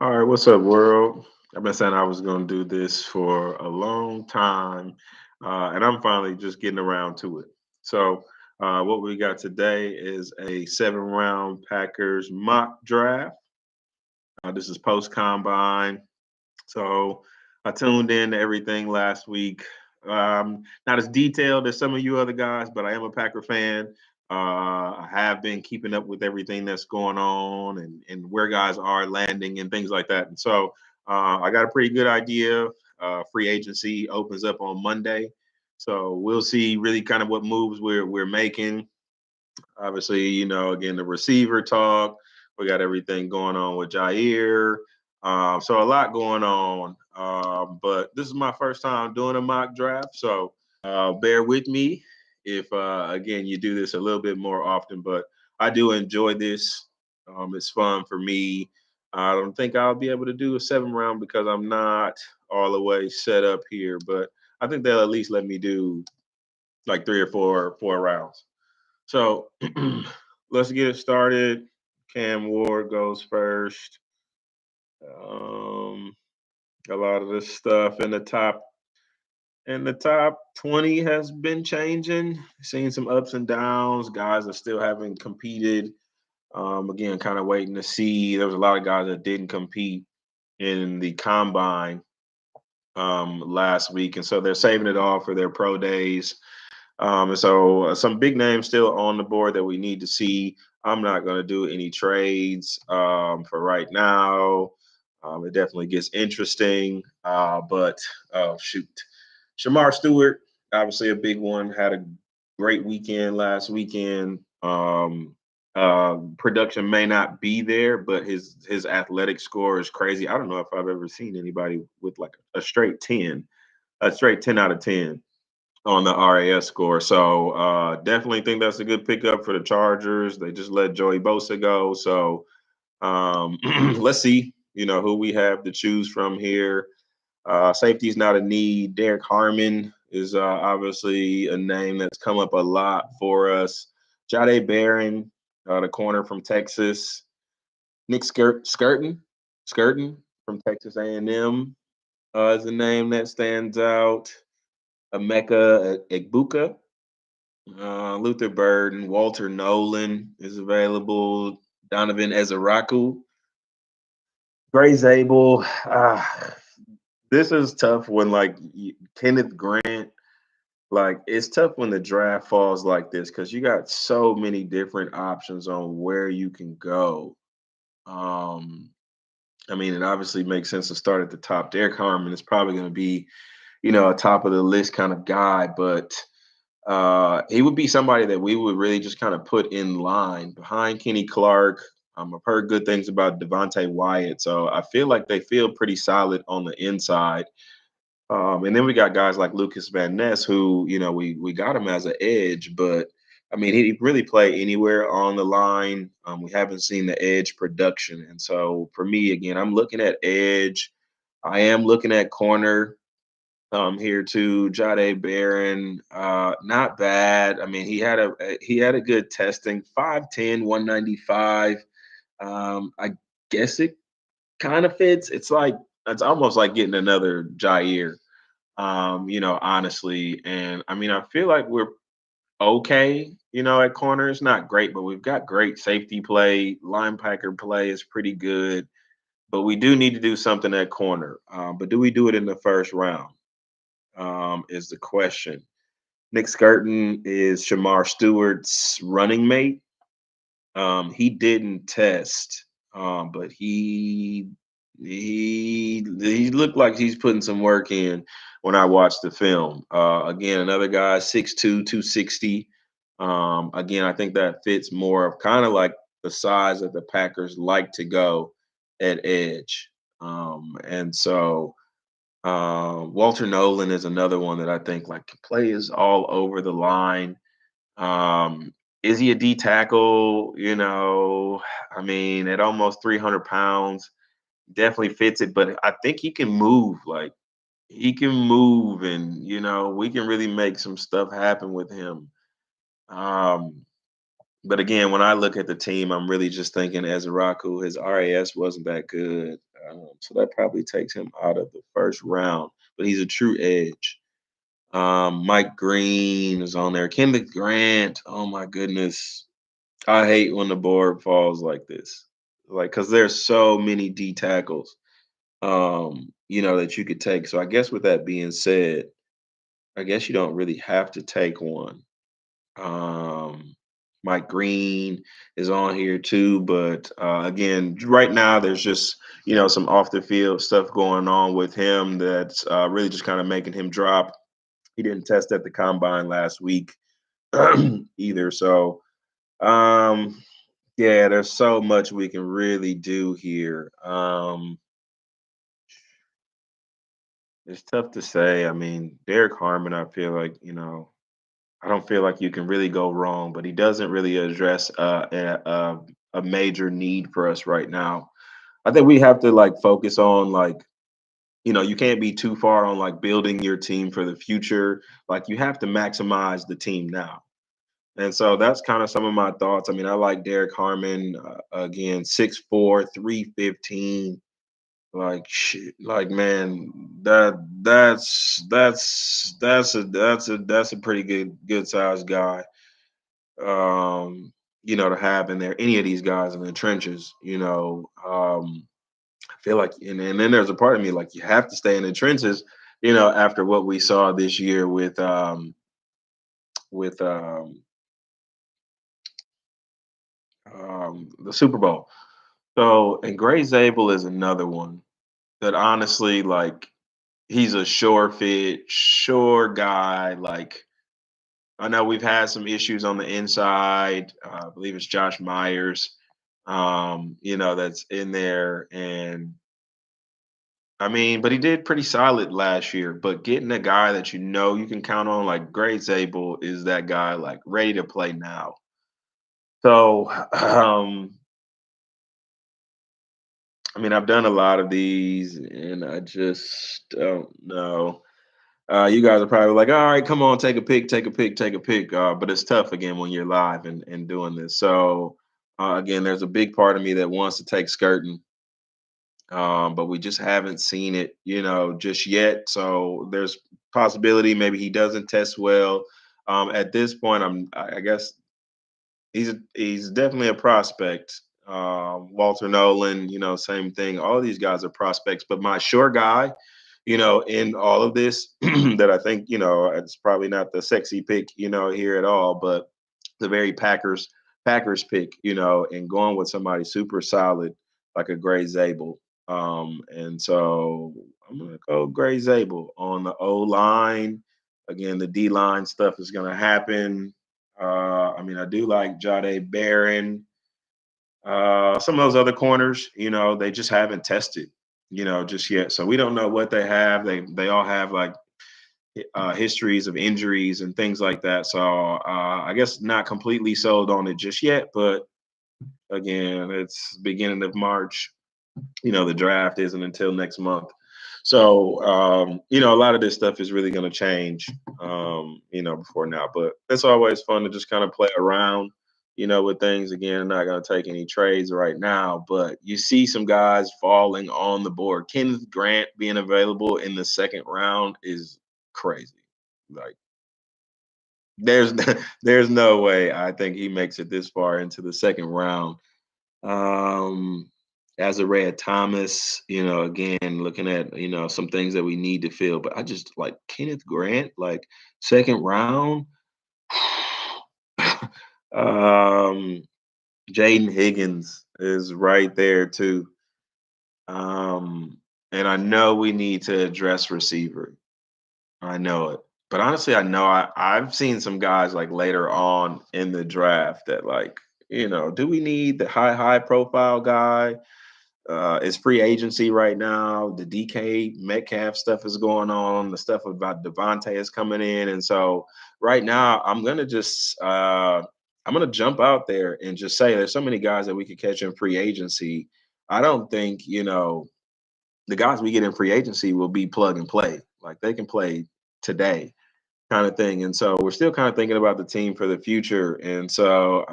All right, what's up, world? I've been saying I was going to do this for a long time, and I'm finally just getting around to it. So, what we got today is a 7 round Packers mock draft. This is post combine. So, I tuned in to everything last week. Not as detailed as some of you other guys, but I am a Packer fan. I have been keeping up with everything that's going on and where guys are landing and things like that. And so I got a pretty good idea. Free agency opens up on Monday. So we'll see really kind of what moves we're making. Obviously, again, the receiver talk. We got everything going on with Jair. So a lot going on. But this is my first time doing a mock draft. So bear with me if, again, you do this a little bit more often. But I do enjoy this. It's fun for me. I don't think I'll be able to do a 7 round because I'm not all the way set up here. But I think they'll at least let me do like 3 or 4 rounds. So let's get it started. Cam Ward goes first. Um, a lot of this stuff in the top 20 has been changing. Seen some ups and downs. Guys that still haven't competed. Again, kind of waiting to see. There was a lot of guys that didn't compete in the combine last week, and so they're saving it all for their pro days. And so some big names still on the board that we need to see. I'm not going to do any trades for right now. It definitely gets interesting. But shoot, Shamar Stewart, obviously a big one, had a great weekend last weekend. Production may not be there, but his athletic score is crazy. I don't know if I've ever seen anybody with like a straight 10 out of 10 on the RAS score. So definitely think that's a good pickup for the Chargers. They just let Joey Bosa go. So let's see, who we have to choose from here. Safety is not a need. Derek Harmon is obviously a name that's come up a lot for us. Jade Barron, the corner from Texas. Nick Skirton from Texas A&M is a name that stands out. Emeka Egbuka, Luther Burden, Walter Nolan is available. Donovan Ezeraku, Gray Zabel. This is tough when Kenneth Grant. Like it's tough when the draft falls like this because you got so many different options on where you can go. Um, I mean, it obviously makes sense to start at the top. Derek Harmon is probably going to be, a top of the list kind of guy, but he would be somebody that we would really just kind of put in line behind Kenny Clark. I've heard good things about Devontae Wyatt, so I feel like they feel pretty solid on the inside. And then we got guys like Lucas Van Ness, who we got him as an edge, but I mean he really play anywhere on the line. We haven't seen the edge production, and so for me again, I'm looking at edge. I am looking at corner here too. Jade Barron, not bad. I mean, he had a good testing, 5'10", 195. I guess it kind of fits. It's almost like getting another Jair, honestly. And I mean, I feel like we're okay, at corner. It's not great, but we've got great safety play. Linebacker play is pretty good. But we do need to do something at corner. But do we do it in the first round? Is the question. Nick Skirton is Shamar Stewart's running mate. He didn't test, but he looked like he's putting some work in when I watched the film. Again, another guy, 6'2", 260. Again, I think that fits more of kind of like the size that the Packers like to go at edge. And so Walter Nolan is another one that I think like plays all over the line. Um, is he a D tackle? I mean, at almost 300 pounds, definitely fits it. But I think he can move. Like he can move, and we can really make some stuff happen with him. Um, but again, when I look at the team, I'm really just thinking Ezraku. His RAS wasn't that good. So that probably takes him out of the first round, but he's a true edge. Mike Green is on there. Kenneth Grant. Oh my goodness. I hate when the board falls like this. Like, because there's so many D tackles, that you could take. So I guess with that being said, I guess you don't really have to take one. Um, Mike Green is on here too, but again, right now there's just some off the field stuff going on with him that's really just kind of making him drop. He didn't test at the combine last week either, so yeah, there's so much we can really do here. It's tough to say. I mean, Derek Harmon, I feel like I don't feel like you can really go wrong, but he doesn't really address a major need for us right now. I think we have to like focus on like you can't be too far on like building your team for the future. Like you have to maximize the team now. And so that's kind of some of my thoughts. I mean, I like Derek Harmon again, 6'4", 315. Like shit, like man, that's a pretty good sized guy. To have in there any of these guys in the trenches. I feel like, and then there's a part of me like you have to stay in the trenches. After what we saw this year with the Super Bowl. So, and Gray Zabel is another one that honestly, like, he's a sure fit, sure guy. Like, I know we've had some issues on the inside. I believe it's Josh Myers, that's in there. And I mean, but he did pretty solid last year. But getting a guy that you can count on, like Gray Zabel, is that guy, like, ready to play now. So, I mean, I've done a lot of these, and I just don't know. You guys are probably like, all right, come on, take a pick, take a pick, take a pick. But it's tough again when you're live and doing this. So again, there's a big part of me that wants to take Skirtin, but we just haven't seen it, just yet. So there's possibility maybe he doesn't test well. At this point, I guess he's definitely a prospect. Walter Nolan, same thing. All these guys are prospects, but my sure guy, in all of this, that I think, it's probably not the sexy pick, here at all, but the very Packers pick, and going with somebody super solid like a Gray Zabel. And so I'm gonna go Gray Zabel on the O line. Again, the D line stuff is gonna happen. I mean, I do like Jade Barron. Some of those other corners, they just haven't tested, just yet. So we don't know what they have. They all have like histories of injuries and things like that. So I guess not completely sold on it just yet. But again, it's beginning of March. The draft isn't until next month. So, a lot of this stuff is really going to change, before now. But it's always fun to just kind of play around, with things. Again, I'm not going to take any trades right now, but you see some guys falling on the board. Kenneth Grant being available in the second round is crazy. Like, there's there's no way I think he makes it this far into the second round. Um, Azariah Thomas, again, looking at, some things that we need to fill. But I just like Kenneth Grant, like second round. um, Jaden Higgins is right there too. Um, and I know we need to address receiver. I know it. But honestly, I know I've seen some guys like later on in the draft that like, do we need the high profile guy? It's free agency right now. The DK Metcalf stuff is going on. The stuff about Devontae is coming in, and so right now I'm gonna jump out there and just say there's so many guys that we could catch in free agency. I don't think the guys we get in free agency will be plug and play. Like they can play today kind of thing. And so we're still kind of thinking about the team for the future. And so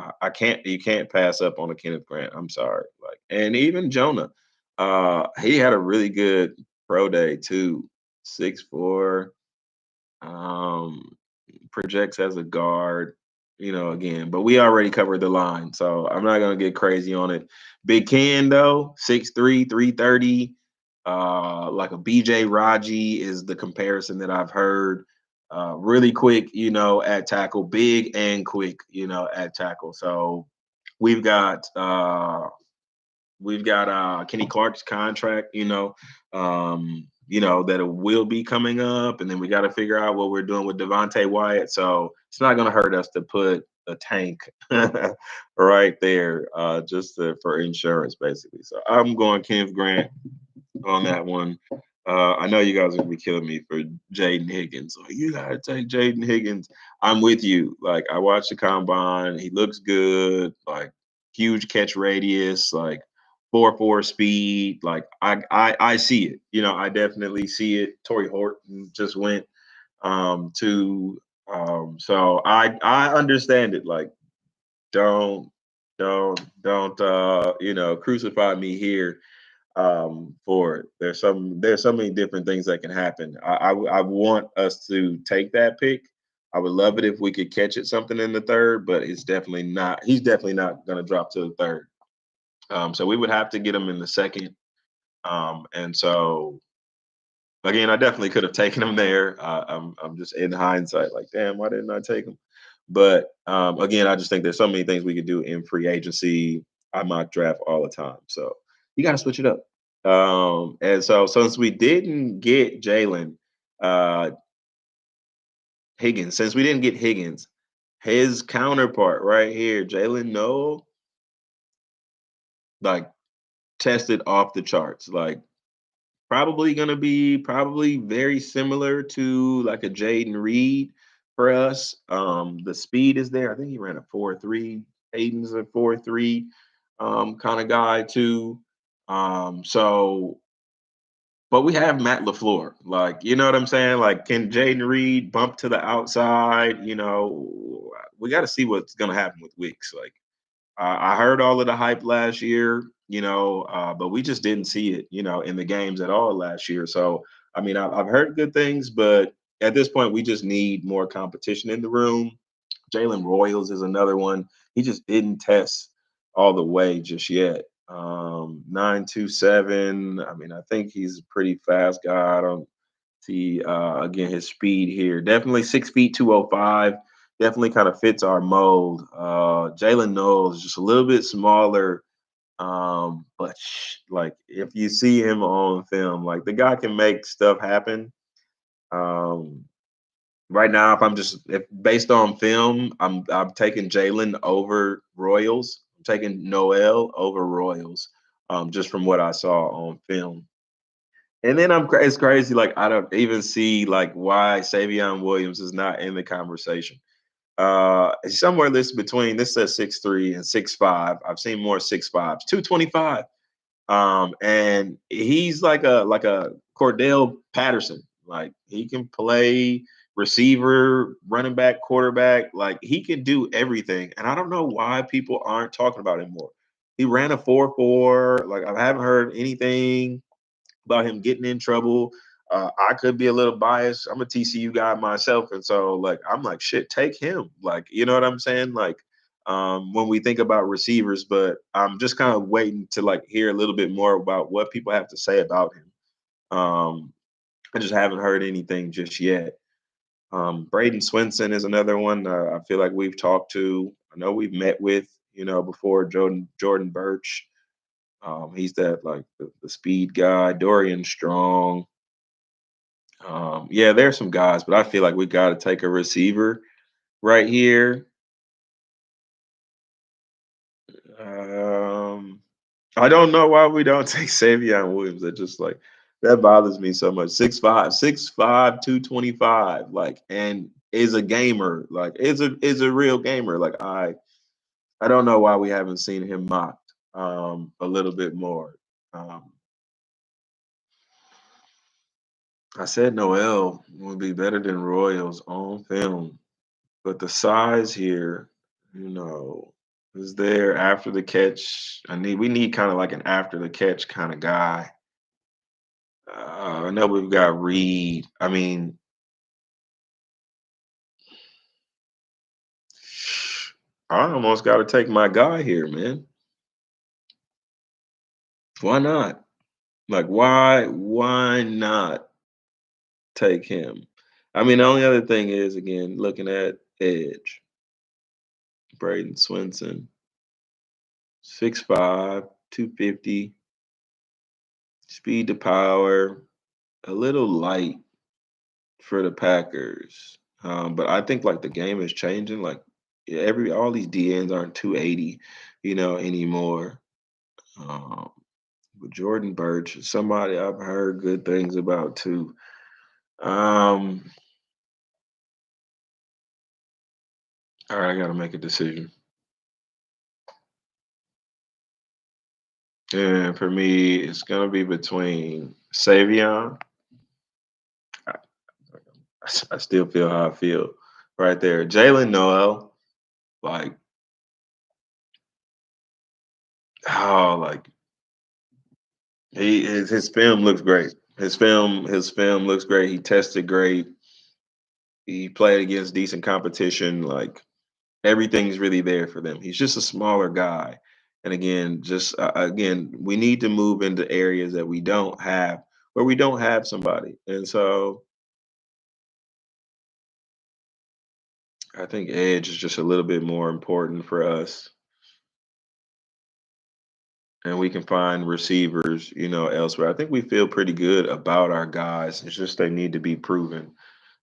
you can't pass up on a Kenneth Grant. I'm sorry. Like, and even Jonah. He had a really good pro day too. 6'4", um, projects as a guard, again, but we already covered the line, so I'm not gonna get crazy on it. Big Ken though, 6'3", 330, like a BJ Raji is the comparison that I've heard. Really quick, at tackle, big and quick, at tackle. So we've got Kenny Clark's contract, that it will be coming up, and then we got to figure out what we're doing with Devontae Wyatt. So it's not going to hurt us to put a tank right there, for insurance, basically. So I'm going Kenneth Grant on that one. I know you guys are gonna be killing me for Jaden Higgins. Like, you gotta take Jaden Higgins. I'm with you. Like, I watched the combine. He looks good. Like, huge catch radius. Like, 4.4 speed. Like, I see it. I definitely see it. Torrey Horton just went to so I understand it. Like, don't don't crucify me here for it. There's so many different things that can happen. I want us to take that pick. I would love it if we could catch it something in the third, but it's definitely not. He's definitely not going to drop to the third. So we would have to get him in the second. And so again, I definitely could have taken him there. I'm just in hindsight, like, damn, why didn't I take him? But again, I just think there's so many things we could do in free agency. I mock draft all the time, so you got to switch it up. And so since we didn't get Jalen uh, Higgins, since we didn't get Higgins, his counterpart right here, Jalen Noel, like tested off the charts. Like probably gonna be probably very similar to like a Jaden Reed for us. The speed is there. I think he ran a 4.3. Aiden's a 4.3 kind of guy too. So but we have Matt LaFleur. Like, you know what I'm saying? Like, can Jaden Reed bump to the outside? We got to see what's gonna happen with Wicks. Like I heard all of the hype last year, but we just didn't see it, in the games at all last year. So, I mean, I've heard good things, but at this point, we just need more competition in the room. Jalen Royals is another one. He just didn't test all the way just yet. 927. I mean, I think he's a pretty fast guy. I don't see again his speed here. Definitely 6 feet 205. Definitely kind of fits our mold. Jalen Knowles is just a little bit smaller. But like if you see him on film, like the guy can make stuff happen. Um, right now, if based on film, I'm taking Jalen over Royals. I'm taking Noel over Royals, just from what I saw on film. And then it's crazy. Like I don't even see like why Savion Williams is not in the conversation. He's somewhere listed between this says 6'3" and 6'5". I've seen more 6'5s, 225. And he's like a Cordell Patterson. Like he can play receiver, running back, quarterback. Like he can do everything. And I don't know why people aren't talking about him more. He ran a 4.4. Like I haven't heard anything about him getting in trouble. I could be a little biased. I'm a TCU guy myself, and so like I'm like, shit, take him. Like, you know what I'm saying? Like, when we think about receivers, but I'm just kind of waiting to like hear a little bit more about what people have to say about him. I just haven't heard anything just yet. Braden Swinson is another one I feel like we've talked to. I know we've met with, before Jordan Birch. He's that like the speed guy, Dorian Strong. Yeah, there's some guys, but I feel like we got to take a receiver right here. Um, I don't know why we don't take Savion Williams. That just like that bothers me so much. 6'5", 6'5", 225, like, and is a gamer, like is a real gamer. Like I don't know why we haven't seen him mocked a little bit more. Um, I said Noel would be better than Royals on film, but the size here, you know. is there after the catch. We need kind of like an after the catch kind of guy. I know we've got Reed. I mean, I almost got to take my guy here, man. Why not? Like, why not take him? I mean, the only other thing is, again, looking at edge, Braden Swinson, 6'5", 250, speed to power, a little light for the Packers. But I think like the game is changing. Like all these DNs aren't 280, anymore. Um, but Jordan Birch is somebody I've heard good things about too. Um, all right, I got to make a decision. And for me, it's gonna be between Savion. I, I still feel how I feel right there. Jalen Noel, like, like his film looks great. His film looks great. He tested great. He played against decent competition. Like everything's really there for them. He's just a smaller guy. And again, we need to move into areas that we don't have, where we don't have somebody. And so I think edge is just a little bit more important for us, and we can find receivers, elsewhere. I think we feel pretty good about our guys. It's just they need to be proven.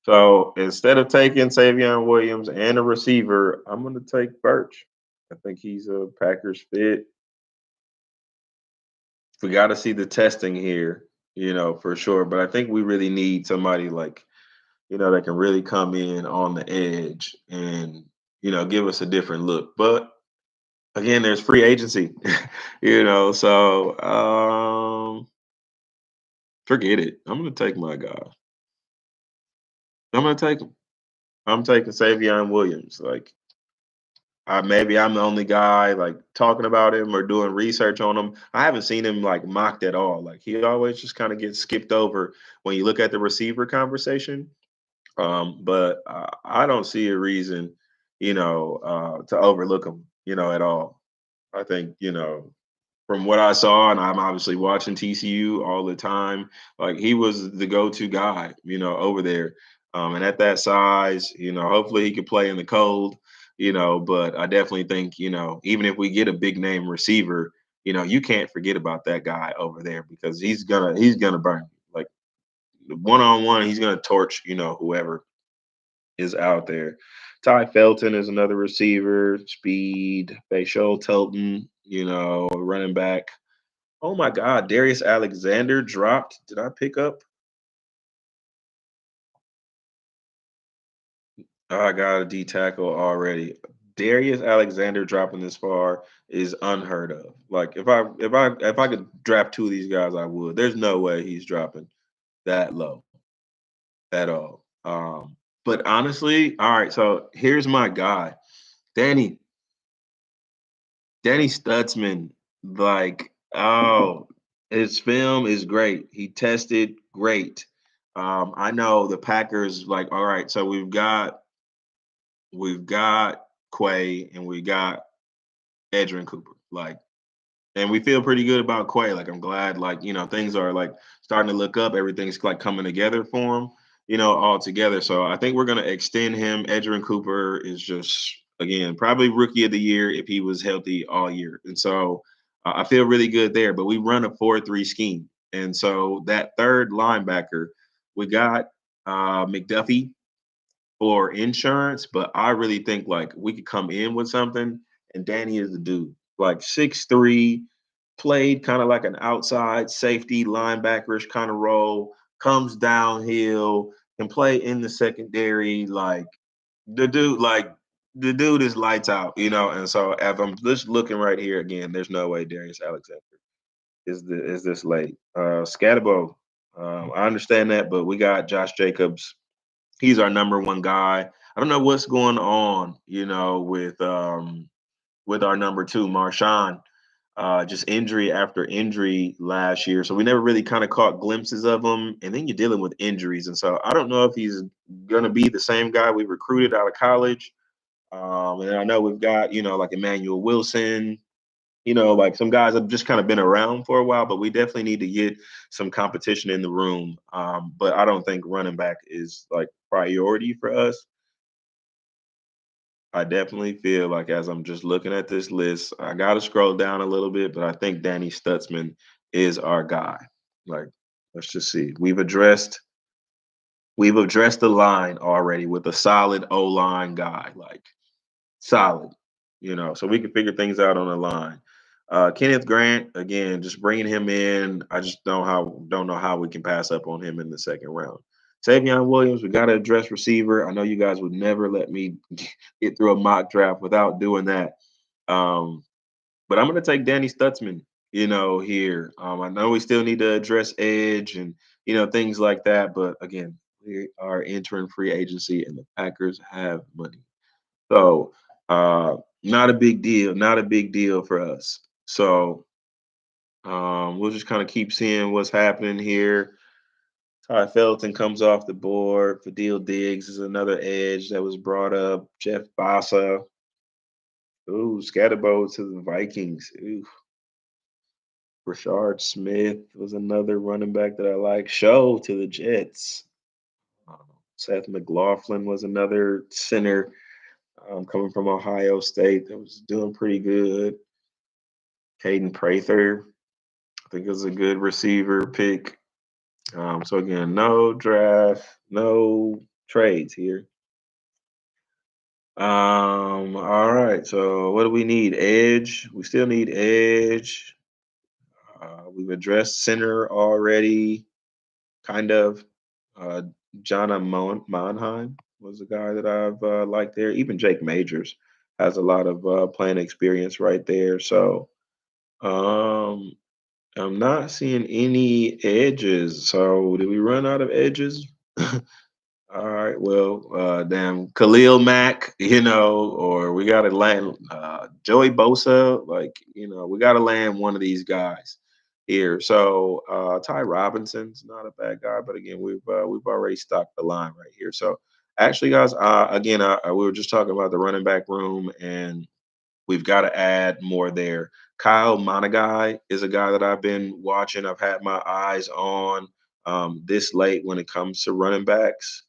So instead of taking Savion Williams and a receiver, I'm going to take Birch. I think he's a Packers fit. We got to see the testing here, for sure. But I think we really need somebody like, that can really come in on the edge and, give us a different look. But again, there's free agency, so forget it. I'm gonna take my guy. I'm gonna take him. I'm taking Savion Williams. Like maybe I'm the only guy like talking about him or doing research on him. I haven't seen him like mocked at all. Like he always just kind of gets skipped over when you look at the receiver conversation. But I don't see a reason, to overlook him, at all. I think, from what I saw, and I'm obviously watching TCU all the time, like he was the go-to guy, over there. And at that size, hopefully he could play in the cold, but I definitely think, even if we get a big name receiver, you can't forget about that guy over there because he's gonna burn you. Like one on one, he's gonna torch, whoever is out there. Ty Felton is another receiver, speed, Bayshol Telton, running back. Oh my God, Darius Alexander dropped. Did I pick up? Oh, I got a D tackle already. Darius Alexander dropping this far is unheard of. Like if I could draft two of these guys, I would. There's no way he's dropping that low at all. But honestly, all right. So here's my guy, Danny Danny Stutzman. Like, oh, his film is great. He tested great. I know the Packers. Like, all right. So we've got Quay and we got Edrin Cooper. Like, and we feel pretty good about Quay. Like, I'm glad, like, things are like starting to look up. Everything's like coming together for him, all together. So I think we're gonna extend him. Edrin Cooper is just again probably rookie of the year if he was healthy all year. And so I feel really good there. But we run a 4-3 scheme. And so that third linebacker, we got McDuffie for insurance, but I really think like we could come in with something, and Danny is the dude. Like 6'3", played kind of like an outside safety linebackerish kind of role, comes downhill, can play in the secondary. Like the dude is lights out, And so if I'm just looking right here again, there's no way Darius Alexander is this late. Scatabo, I understand that, but we got Josh Jacobs. He's our number one guy. I don't know what's going on, with with our number two, Marshawn. Just injury after injury last year. So we never really kind of caught glimpses of him. And then you're dealing with injuries. And so I don't know if he's going to be the same guy we recruited out of college. And I know we've got, like Emmanuel Wilson, like some guys have just kind of been around for a while, but we definitely need to get some competition in the room. But I don't think running back is like priority for us. I definitely feel like as I'm just looking at this list, I got to scroll down a little bit, but I think Danny Stutzman is our guy. Like, let's just see. We've addressed the line already with a solid O line guy, like solid, so we can figure things out on the line. Kenneth Grant, again, just bringing him in. I just don't know how we can pass up on him in the second round. Savion Williams, we got to address receiver. I know you guys would never let me get through a mock draft without doing that. Um, but I'm going to take Danny Stutzman, here. I know we still need to address edge and, things like that. But again, we are entering free agency and the Packers have money. So, not a big deal, not a big deal for us. So, we'll just kind of keep seeing what's happening here. Ty Felton comes off the board. Fadil Diggs is another edge that was brought up. Jeff Bassa. Ooh, Scatterbo to the Vikings. Ooh. Rashard Smith was another running back that I like. Show to the Jets. Um, Seth McLaughlin was another center coming from Ohio State that was doing pretty good. Caden Prather, I think is a good receiver pick. So again, no draft, no trades here. All right. So what do we need? Edge. We still need edge. We've addressed center already, kind of. Uh, Jonna Monheim was a guy that I've liked there. Even Jake Majors has a lot of playing experience right there. So um, I'm not seeing any edges. So did we run out of edges? All right, well, damn Khalil Mack, or we got to land Joey Bosa. Like, we got to land one of these guys here. So Ty Robinson's not a bad guy, but again, we've already stocked the line right here. So actually, guys, again, we were just talking about the running back room, and we've got to add more there. Kyle Monagai is a guy that I've been watching. I've had my eyes on this late when it comes to running backs.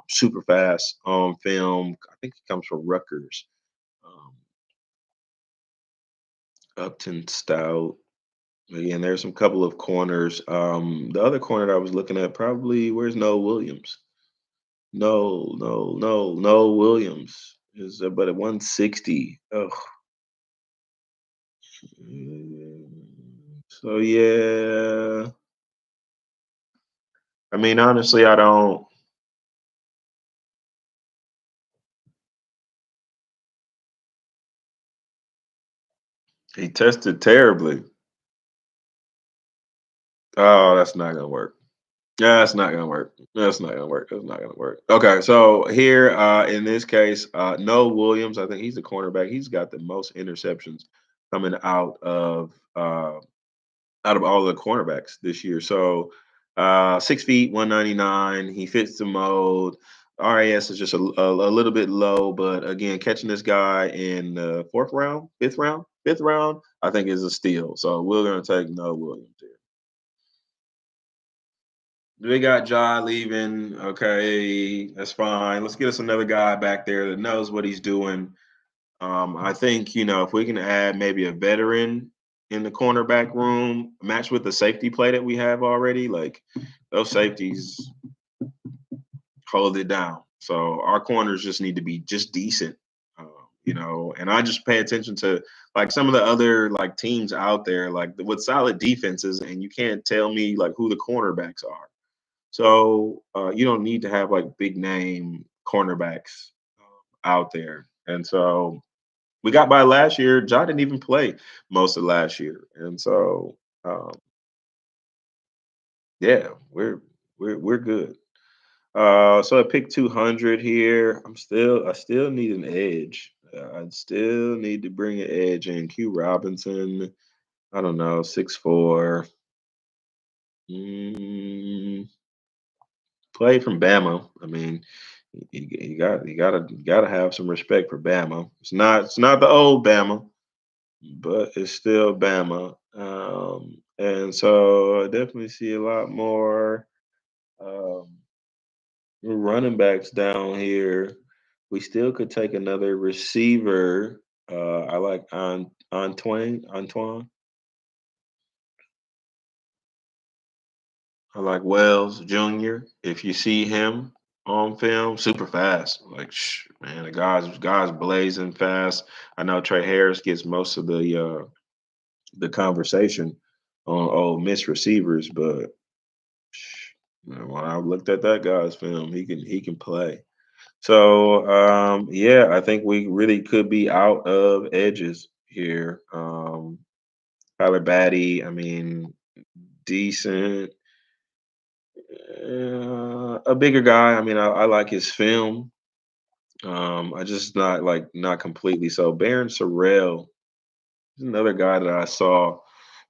Super fast on film. I think he comes from Rutgers. Um, Upton Stout. Again, there's some couple of corners. The other corner that I was looking at probably where's Noah Williams? No, no, no, Noah Williams is but at 160. Oh, so yeah. I mean, honestly, I don't. He tested terribly. Oh, that's not gonna work. Yeah, that's not gonna work. That's not gonna work. That's not gonna work. Okay, so here in this case, Noah Williams, I think he's the cornerback. He's got the most interceptions coming out of all the cornerbacks this year. So 6 feet, 199. He fits the mold. RAS is just a little bit low, but again, catching this guy in the fourth round, fifth round, I think is a steal. So we're gonna take Noah Williams here. We got Ja leaving. Okay, that's fine. Let's get us another guy back there that knows what he's doing. I think, if we can add maybe a veteran in the cornerback room, match with the safety play that we have already, like those safeties hold it down. So our corners just need to be just decent, and I just pay attention to like some of the other like teams out there, like with solid defenses, and you can't tell me like who the cornerbacks are. So you don't need to have like big name cornerbacks out there. And so we got by last year. John didn't even play most of last year, and so um, yeah, we're good. So I picked 200 here. I still need an edge. I'd still need to bring an edge in. Q Robinson, I don't know, 6'4". Mm, Play from Bama. I mean, you gotta have some respect for Bama. It's not the old Bama, but it's still Bama. And so I definitely see a lot more um, running backs down here. We still could take another receiver. I like Antoine. I like Wells Jr. If you see him on film, super fast. Like man, the guy's blazing fast. I know Trey Harris gets most of the conversation on Miss receivers, but when I looked at that guy's film, he can play. So yeah, I think we really could be out of edges here. Tyler Batty, I mean, decent. A bigger guy. I mean, I like his film. I just not completely. So Baron Sorrell is another guy that I saw.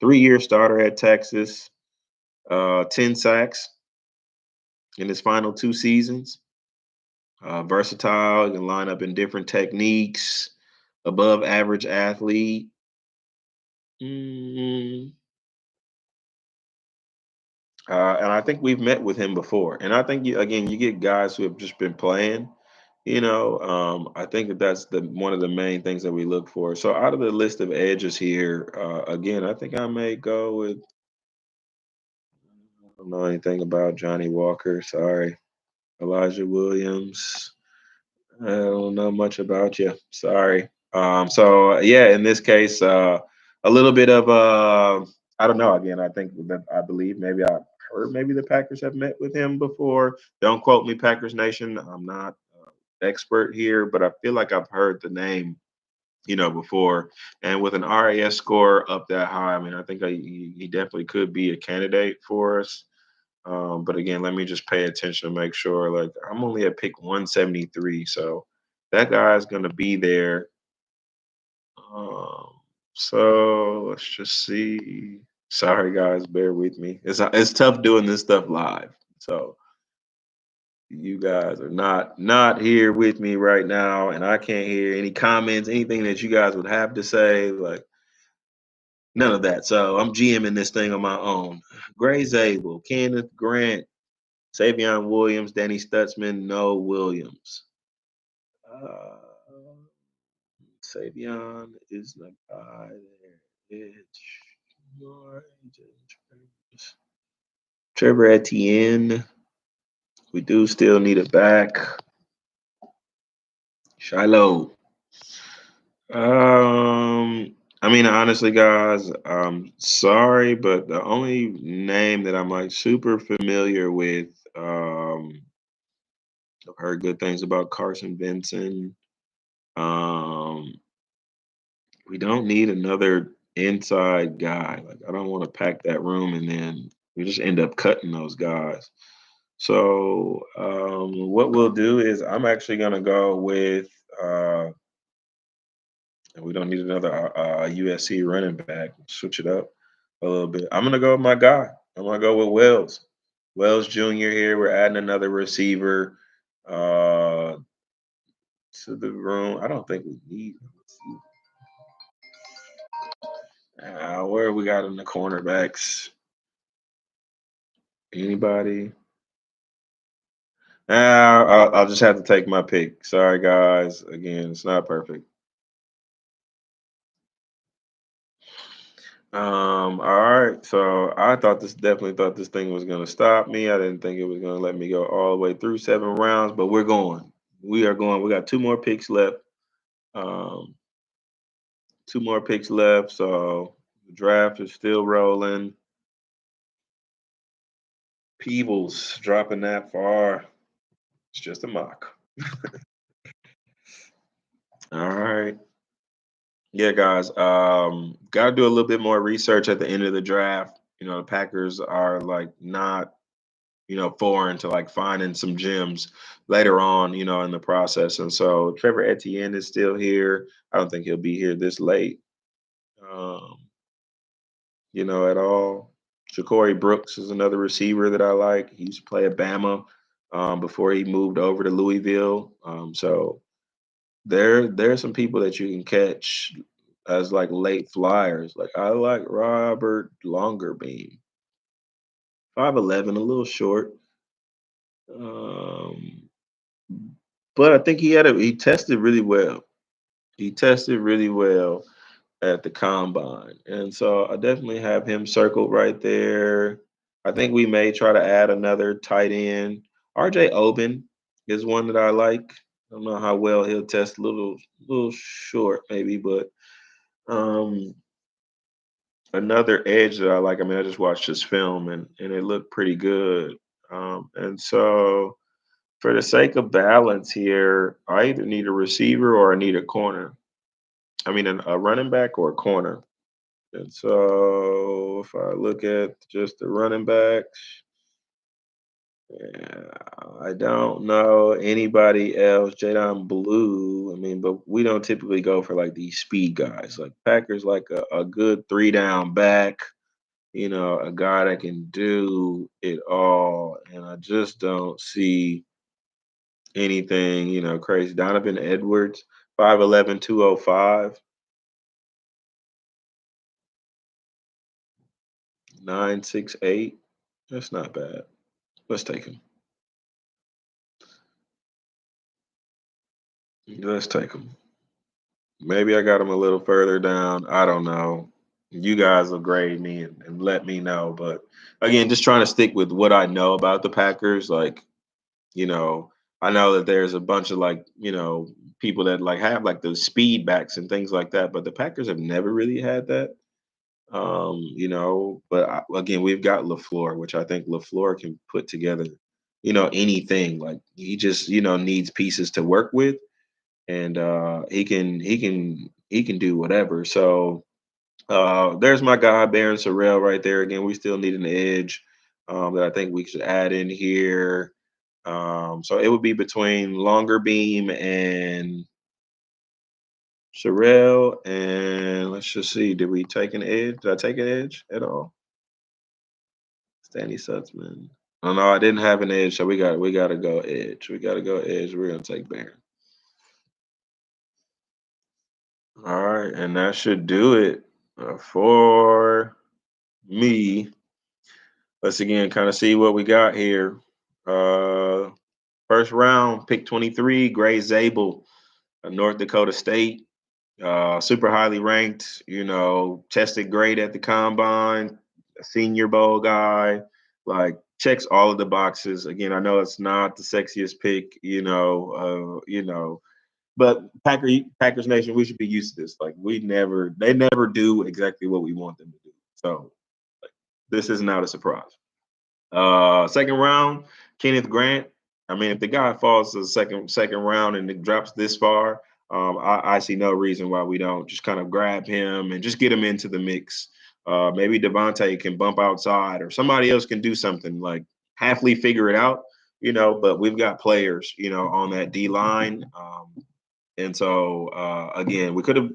3-year starter at Texas, 10 sacks in his final 2 seasons. Versatile, can line up in different techniques. Above average athlete. Mm, and I think we've met with him before. And I think again, you get guys who have just been playing. I think that's the one of the main things that we look for. So out of the list of edges here, again, I think I may go with. I don't know anything about Johnny Walker. Sorry, Elijah Williams. I don't know much about you. Sorry. So yeah, in this case, a little bit of I don't know. Again, I think that I believe maybe I heard maybe the Packers have met with him before. Don't quote me, Packers Nation. I'm not expert here, but I feel like I've heard the name, before. And with an RAS score up that high, I mean, I think he definitely could be a candidate for us. But again, let me just pay attention to make sure. Like I'm only at pick 173, so that guy's gonna be there. Um, so let's just see. Sorry, guys, bear with me. It's tough doing this stuff live. So you guys are not here with me right now, and I can't hear any comments, anything that you guys would have to say. Like none of that. So I'm GMing this thing on my own. Gray Zabel, Kenneth Grant, Savion Williams, Danny Stutzman, Noah Williams. Uh, Savion is the guy there. It's Trevor Etienne. We do still need a back. Shiloh. I mean, honestly, guys, I'm sorry, but the only name that I'm like super familiar with, I've heard good things about Carson Benson. Um, we don't need another inside guy. Like, I don't want to pack that room and then we just end up cutting those guys. So, what we'll do is I'm actually gonna go with. And we don't need another USC running back. Switch it up a little bit. I'm gonna go with my guy. I'm gonna go with Wells. Wells Jr. here. We're adding another receiver uh, to the room. I don't think we need. Where we got in the cornerbacks? Anybody? I'll just have to take my pick. Sorry, guys. Again, it's not perfect. All right. So I definitely thought this thing was gonna stop me. I didn't think it was gonna let me go all the way through 7 rounds, but we're going. We are going. We got two more picks left. Um, two more picks left. So the draft is still rolling. Peebles dropping that far. It's just a mock. All right. Yeah, guys. Gotta do a little bit more research at the end of the draft. The Packers are like not foreign to like finding some gems later on, in the process. And so Trevor Etienne is still here. I don't think he'll be here this late, um, at all. Ja'Cory Brooks is another receiver that I like. He used to play at Bama before he moved over to Louisville. So there's some people that you can catch as like late flyers. Like I like Robert Longerbeam, 5'11", a little short. Um, but I think he tested really well. He tested really well at the combine. And so I definitely have him circled right there. I think we may try to add another tight end. RJ Oben is one that I like. I don't know how well he'll test, a little short maybe, but um another edge that I like. I mean, I just watched his film and it looked pretty good. And so for the sake of balance here, I either need a receiver or I need a corner. I mean, a running back or a corner. And so if I look at just the running backs, yeah, I don't know anybody else. Jadon Blue. I mean, but we don't typically go for like these speed guys. Like Packers like a good three down back, a guy that can do it all. And I just don't see anything, crazy. Donovan Edwards, 5'11", 205, 9'6", 8". That's not bad. Let's take him. Let's take him. Maybe I got him a little further down. I don't know. You guys will grade me and let me know. But again, just trying to stick with what I know about the Packers. Like, you know, I know that there's a bunch of like, people that like have like the speed backs and things like that, but the Packers have never really had that. But again, we've got LaFleur, which I think LaFleur can put together, anything. Like he just, needs pieces to work with, and he can do whatever. So there's my guy, Baron Sorrell, right there. Again, we still need an edge that I think we should add in here. So it would be between Longer Beam and Sorrell, and let's just see. Did we take an edge? Did I take an edge at all? Stanley Sutsman. Oh no, I didn't have an edge, so we gotta go edge. We gotta go edge. We're gonna take Baron. All right, and that should do it for me. Let's again kind of see what we got here. Uh, First round, pick 23, Gray Zabel, North Dakota State. Super highly ranked, tested great at the combine, a Senior Bowl guy, like checks all of the boxes. Again, I know it's not the sexiest pick, but Packers Nation, we should be used to this. Like they never do exactly what we want them to do. So like, this is not a surprise. Second round, Kenneth Grant. I mean, if the guy falls to the second round and it drops this far, I see no reason why we don't just kind of grab him and just get him into the mix. Maybe Devontae can bump outside or somebody else can do something like Halfley figure it out, but we've got players, on that D line. And so, again, we could have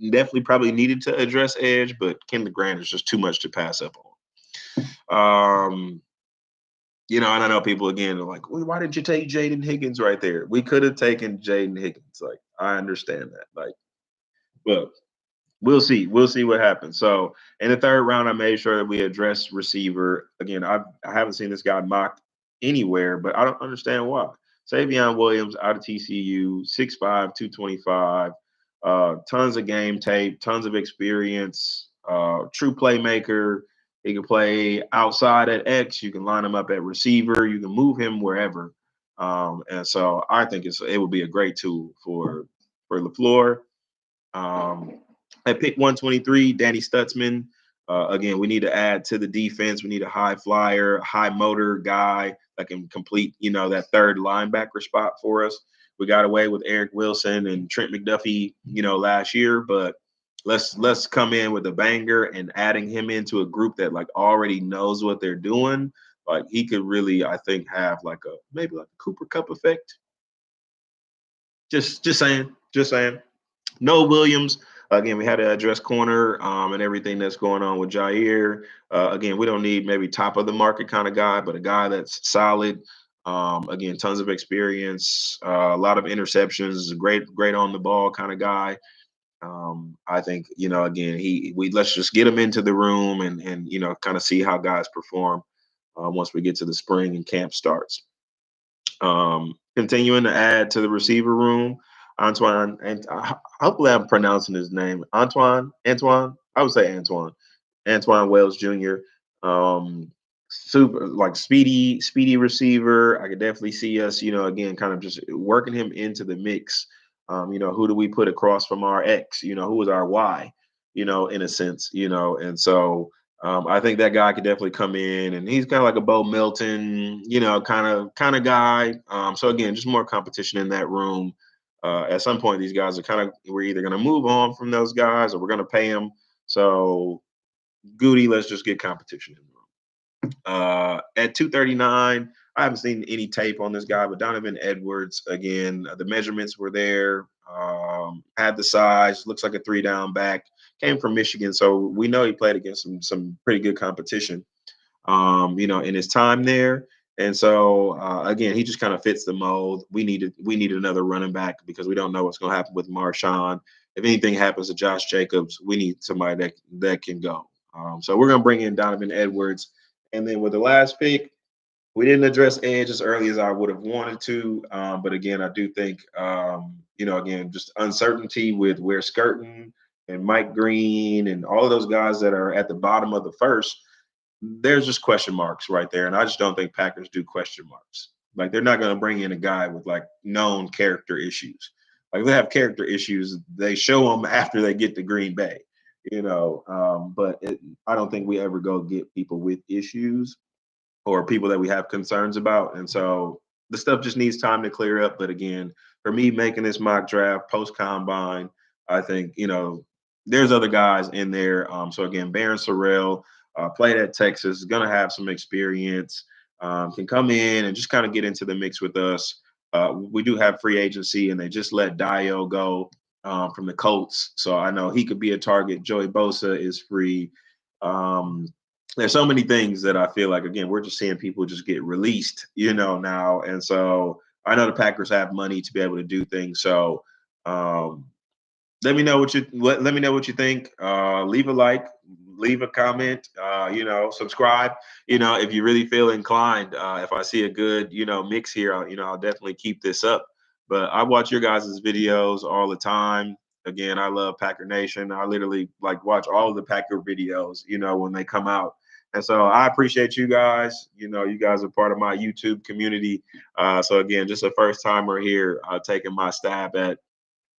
definitely probably needed to address edge, but Kenneth Grant is just too much to pass up on. And I know people again are like, well, why didn't you take Jaden Higgins right there? We could have taken Jaden Higgins. Like, I understand that. Like, but we'll see. We'll see what happens. So in the third round, I made sure that we address receiver. Again, I haven't seen this guy mocked anywhere, but I don't understand why. Savion Williams out of TCU, 6'5", 225, tons of game tape, tons of experience, true playmaker. He can play outside at X. You can line him up at receiver. You can move him wherever. And so I think it would be a great tool for LaFleur. At pick 123, Danny Stutzman. Again, we need to add to the defense. We need a high flyer, high motor guy that can complete, that third linebacker spot for us. We got away with Eric Wilson and Trent McDuffie, last year, but let's come in with a banger and adding him into a group that like already knows what they're doing. Like he could really, I think, have like a maybe like a Cooper Cup effect. Just saying, just saying. No Williams. Again, we had to address corner and everything that's going on with Jair. Again, we don't need maybe top of the market kind of guy, but a guy that's solid. Again, tons of experience, a lot of interceptions, great on the ball kind of guy. I think again, we let's just get him into the room and kind of see how guys perform once we get to the spring and camp starts. Continuing to add to the receiver room, Antoine, and hopefully I'm pronouncing his name. Antoine. I would say Antoine Wells Jr. Super like speedy receiver. I could definitely see us, again, kind of just working him into the mix. Who do we put across from our X? Who is our Y? In a sense, and so I think that guy could definitely come in, and he's kind of like a Bo Melton, kind of guy. So again, just more competition in that room. At some point, these guys are we're either going to move on from those guys or we're going to pay them. So Goody, let's just get competition in the room. At 239, I haven't seen any tape on this guy, but Donovan Edwards, again, the measurements were there. Had the size, looks like a 3-down back. Came from Michigan, so we know he played against some pretty good competition. In his time there. And so again, he just kind of fits the mold. We needed another running back because we don't know what's going to happen with Marshawn. If anything happens to Josh Jacobs, we need somebody that can go. So we're going to bring in Donovan Edwards, and then with the last pick, we didn't address edge as early as I would have wanted to. But again, I do think, again, just uncertainty with where Skirton and Mike Green and all of those guys that are at the bottom of the first, there's just question marks right there. And I just don't think Packers do question marks. Like they're not going to bring in a guy with like known character issues. Like if they have character issues, they show them after they get to Green Bay, but I don't think we ever go get people with issues or people that we have concerns about. And so the stuff just needs time to clear up. But again, for me making this mock draft post combine, I think, there's other guys in there. So again, Barron Sorrell played at Texas, is going to have some experience, can come in and just kind of get into the mix with us. We do have free agency, and they just let Dio go from the Colts. So I know he could be a target. Joey Bosa is free. There's so many things that I feel like, again, we're just seeing people just get released, now. And so I know the Packers have money to be able to do things. So let me know let me know what you think. Leave a like, leave a comment, subscribe, if you really feel inclined. If I see a good, mix here, I'll definitely keep this up. But I watch your guys' videos all the time. Again, I love Packer Nation. I literally like watch all of the Packer videos, when they come out. And so I appreciate you guys. You guys are part of my YouTube community. So again, just a first timer here, taking my stab at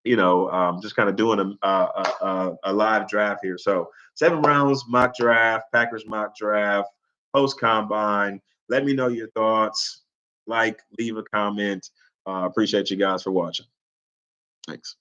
just kind of doing a live draft here. So 7 rounds mock draft, Packers mock draft, post combine. Let me know your thoughts. Like, leave a comment. Appreciate you guys for watching. Thanks.